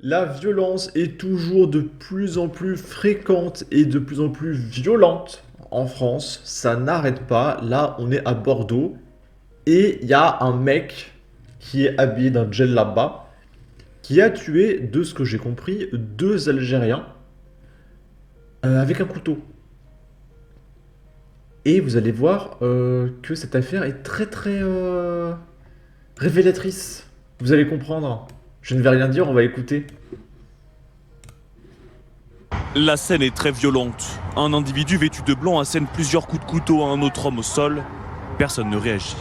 La violence est toujours de plus en plus fréquente et de plus en plus violente en France. Ça n'arrête pas. Là, on est à Bordeaux et il y a un mec qui est habillé d'un djellaba qui a tué, de ce que j'ai compris, deux Algériens avec un couteau. Et vous allez voir que cette affaire est très très révélatrice. Vous allez comprendre. Je ne vais rien dire, on va écouter. La scène est très violente. Un individu vêtu de blanc assène plusieurs coups de couteau à un autre homme au sol. Personne ne réagit.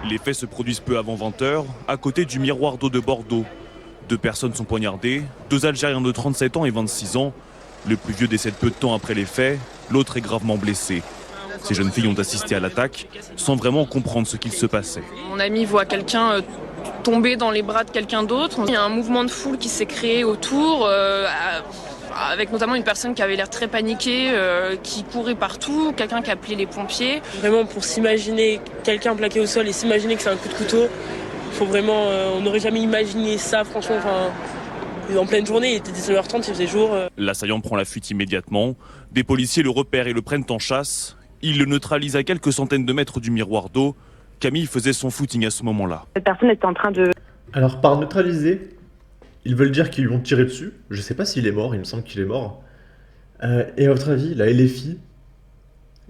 Les faits se produisent peu avant 20h, à côté du miroir d'eau de Bordeaux. Deux personnes sont poignardées, deux Algériens de 37 ans et 26 ans. Le plus vieux décède peu de temps après les faits, l'autre est gravement blessé. Ces jeunes filles ont assisté à l'attaque sans vraiment comprendre ce qu'il se passait. Mon ami voit quelqu'un tomber dans les bras de quelqu'un d'autre. Il y a un mouvement de foule qui s'est créé autour, avec notamment une personne qui avait l'air très paniquée, qui courait partout, quelqu'un qui a appelé les pompiers. Vraiment, pour s'imaginer quelqu'un plaqué au sol et s'imaginer que c'est un coup de couteau, faut vraiment, on n'aurait jamais imaginé ça, franchement. En pleine journée, il était 19h30, il faisait jour. L'assaillant prend la fuite immédiatement. Des policiers le repèrent et le prennent en chasse. Ils le neutralisent à quelques centaines de mètres du miroir d'eau. Camille faisait son footing à ce moment-là. Cette personne était en train de... Alors, par neutraliser, ils veulent dire qu'ils lui ont tiré dessus. Je sais pas s'il est mort, il me semble qu'il est mort. Et à votre avis, la LFI,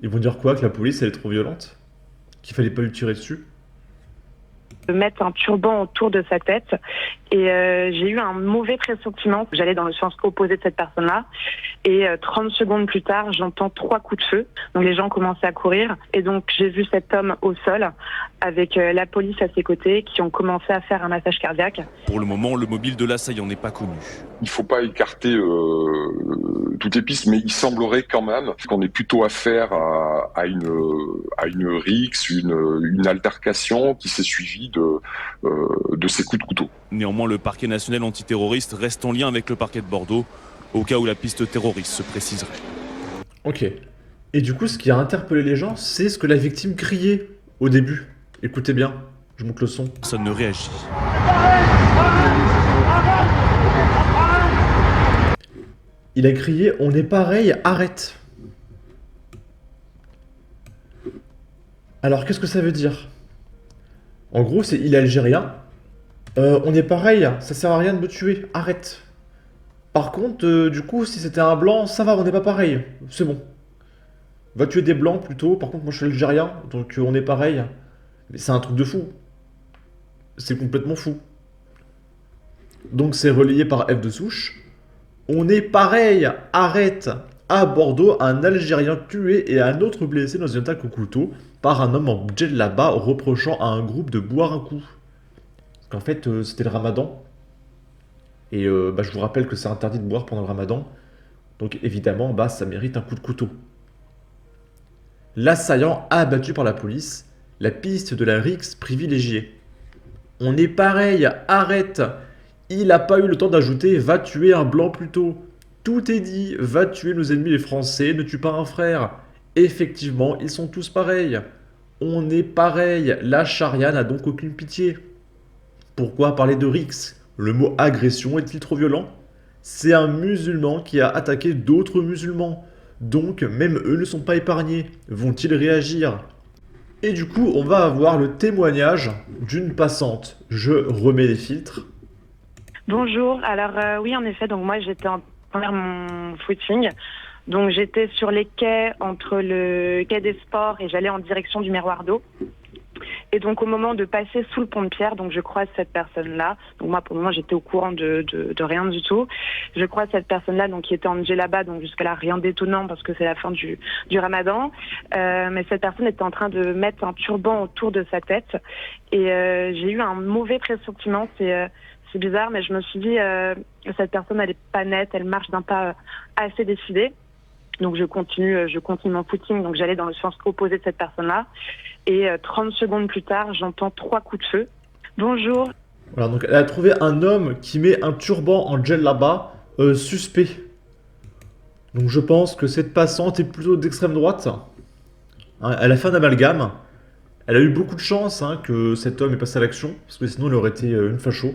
ils vont dire quoi? Que la police, elle est trop violente? Qu'il fallait pas lui tirer dessus? mettre un turban autour de sa tête et j'ai eu un mauvais pressentiment. J'allais dans le sens opposé de cette personne-là et 30 secondes plus tard, j'entends 3 coups de feu. Donc les gens commençaient à courir et donc j'ai vu cet homme au sol avec la police à ses côtés qui ont commencé à faire un massage cardiaque. Pour le moment, le mobile de l'assaillant n'est pas connu. Il ne faut pas écarter toutes les pistes, mais il semblerait quand même qu'on ait plutôt affaire à une rixe, une altercation qui s'est suivie de ces coups de couteau. Néanmoins, le parquet national antiterroriste reste en lien avec le parquet de Bordeaux, au cas où la piste terroriste se préciserait. Ok. Et du coup, ce qui a interpellé les gens, c'est ce que la victime criait au début. Écoutez bien, je monte le son. Personne ne réagit. Il a crié « On est pareil, arrête !» Alors, qu'est-ce que ça veut dire? En gros, c'est il est algérien. On est pareil, ça sert à rien de me tuer, arrête. Par contre, du coup, si c'était un blanc, ça va, on n'est pas pareil, c'est bon. Va tuer des blancs plutôt, par contre, moi je suis algérien, donc on est pareil. Mais c'est un truc de fou. C'est complètement fou. Donc c'est relayé par F de souche. On est pareil, arrête. À Bordeaux, un Algérien tué et un autre blessé dans une attaque au couteau par un homme en djellaba reprochant à un groupe de boire un coup. Parce qu'en fait, c'était le ramadan. Et je vous rappelle que c'est interdit de boire pendant le ramadan. Donc évidemment, ça mérite un coup de couteau. L'assaillant abattu par la police, la piste de la rixe privilégiée. On est pareil, arrête. Il n'a pas eu le temps d'ajouter « va tuer un blanc plus tôt ». Tout est dit, va tuer nos ennemis les Français, ne tue pas un frère. Effectivement, ils sont tous pareils. On est pareil, la charia n'a donc aucune pitié. Pourquoi parler de rixe? Le mot agression est-il trop violent? C'est un musulman qui a attaqué d'autres musulmans. Donc, même eux ne sont pas épargnés. Vont-ils réagir? Et du coup, on va avoir le témoignage d'une passante. Je remets les filtres. Bonjour, alors oui en effet, donc moi j'étais en train de faire mon footing. Donc j'étais sur les quais entre le quai des Sports et j'allais en direction du miroir d'eau. Et donc au moment de passer sous le pont de Pierre, donc je croise cette personne-là. Donc moi pour le moment j'étais au courant de rien du tout. Je croise cette personne-là donc qui était en djellaba, donc jusqu'à là rien d'étonnant parce que c'est la fin du ramadan. Mais cette personne était en train de mettre un turban autour de sa tête. Et j'ai eu un mauvais pressentiment, c'est bizarre, mais je me suis dit cette personne elle est pas nette, elle marche d'un pas assez décidé. Donc je continue mon footing, donc j'allais dans le sens opposé de cette personne-là. Et 30 secondes plus tard, j'entends 3 coups de feu. Bonjour. Voilà, donc elle a trouvé un homme qui met un turban en djellaba suspect. Donc je pense que cette passante est plutôt d'extrême droite. Hein, elle a fait un amalgame. Elle a eu beaucoup de chance hein, que cet homme ait passé à l'action, parce que sinon il aurait été une facho.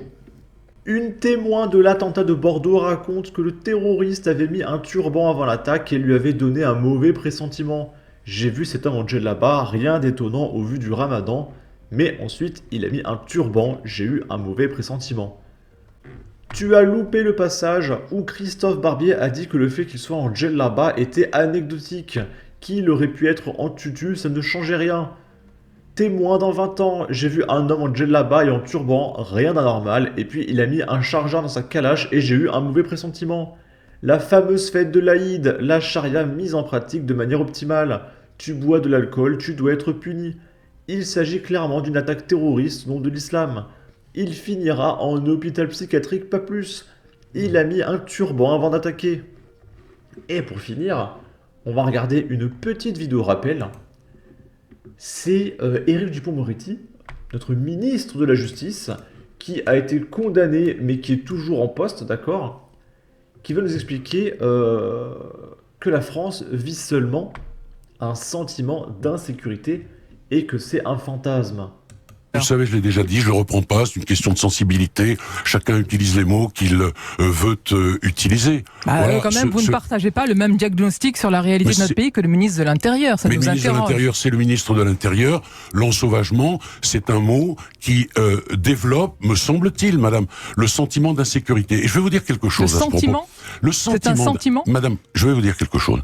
Une témoin de l'attentat de Bordeaux raconte que le terroriste avait mis un turban avant l'attaque et lui avait donné un mauvais pressentiment. J'ai vu cet homme en djellaba, rien d'étonnant au vu du ramadan, mais ensuite il a mis un turban, j'ai eu un mauvais pressentiment. Tu as loupé le passage où Christophe Barbier a dit que le fait qu'il soit en djellaba était anecdotique, qu'il aurait pu être en tutu, ça ne changeait rien. Témoin dans 20 ans, j'ai vu un homme en djellaba et en turban, rien d'anormal, et puis il a mis un chargeur dans sa calache et j'ai eu un mauvais pressentiment. La fameuse fête de l'Aïd, la charia mise en pratique de manière optimale. Tu bois de l'alcool, tu dois être puni. Il s'agit clairement d'une attaque terroriste au nom de l'islam. Il finira en hôpital psychiatrique, pas plus. Il a mis un turban avant d'attaquer. Et pour finir, on va regarder une petite vidéo rappel. C'est Éric Dupond-Moretti, notre ministre de la Justice, qui a été condamné, mais qui est toujours en poste, d'accord, qui va nous expliquer que la France vit seulement un sentiment d'insécurité et que c'est un fantasme. Vous savez, je l'ai déjà dit, je le reprends pas, c'est une question de sensibilité. Chacun utilise les mots qu'il veut utiliser. Voilà, quand même, vous ne partagez pas le même diagnostic sur la réalité de notre pays que le ministre de l'Intérieur. Ça nous interroge. Le ministre de l'Intérieur, c'est le ministre de l'Intérieur. L'ensauvagement, c'est un mot qui développe, me semble-t-il, madame, le sentiment d'insécurité. Et je vais vous dire quelque chose à ce propos. Le sentiment. C'est un sentiment. Madame, je vais vous dire quelque chose.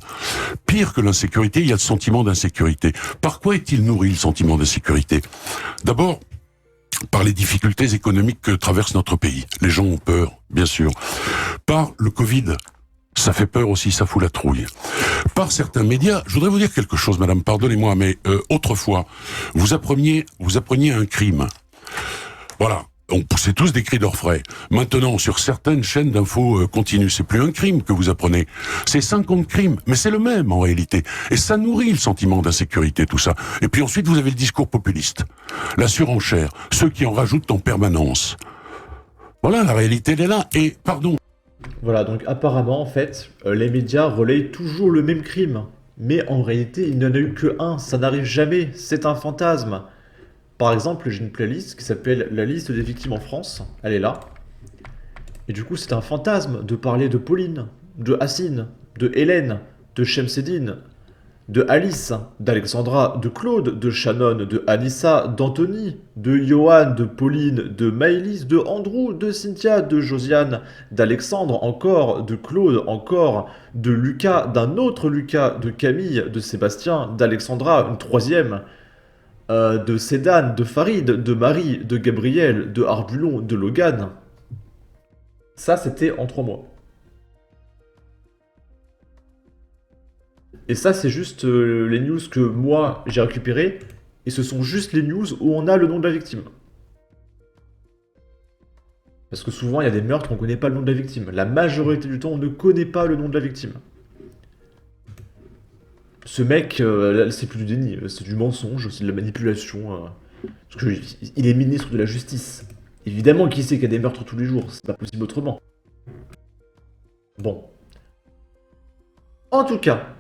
Pire que l'insécurité, il y a le sentiment d'insécurité. Par quoi est-il nourri, le sentiment d'insécurité ? D'abord, par les difficultés économiques que traverse notre pays. Les gens ont peur, bien sûr. Par le Covid, ça fait peur aussi, ça fout la trouille. Par certains médias, je voudrais vous dire quelque chose, madame, pardonnez-moi, mais autrefois, vous appreniez un crime. Voilà. On poussait tous des cris d'orfraie. Maintenant, sur certaines chaînes d'infos continues, c'est plus un crime que vous apprenez. C'est 50 crimes, mais c'est le même en réalité. Et ça nourrit le sentiment d'insécurité, tout ça. Et puis ensuite, vous avez le discours populiste. La surenchère. Ceux qui en rajoutent en permanence. Voilà, la réalité, elle est là. Et, pardon. Voilà, donc apparemment, en fait, les médias relayent toujours le même crime. Mais en réalité, il n'y en a eu que un. Ça n'arrive jamais. C'est un fantasme. Par exemple, j'ai une playlist qui s'appelle La liste des victimes en France. Elle est là. Et du coup, c'est un fantasme de parler de Pauline, de Hassine, de Hélène, de Shemseddine, de Alice, d'Alexandra, de Claude, de Shannon, de Anissa, d'Anthony, de Johan, de Pauline, de Maëlys, de Andrew, de Cynthia, de Josiane, d'Alexandre encore, de Claude encore, de Lucas, d'un autre Lucas, de Camille, de Sébastien, d'Alexandra, une troisième, de Cédane, de Farid, de Marie, de Gabriel, de Arbulon, de Logan. Ça, c'était en 3 mois. Et ça, c'est juste les news que moi, j'ai récupérées. Et ce sont juste les news où on a le nom de la victime. Parce que souvent, il y a des meurtres, on ne connaît pas le nom de la victime. La majorité du temps, on ne connaît pas le nom de la victime. Ce mec, c'est plus du déni, c'est du mensonge, c'est de la manipulation. Parce qu'il est ministre de la Justice. Évidemment qu'il sait qu'il y a des meurtres tous les jours, c'est pas possible autrement. Bon. En tout cas,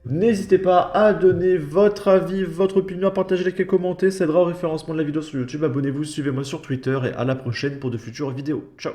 n'hésitez pas à donner votre avis, votre opinion, à partager, liker, commenter, ça aidera au référencement de la vidéo sur YouTube. Abonnez-vous, suivez-moi sur Twitter et à la prochaine pour de futures vidéos. Ciao!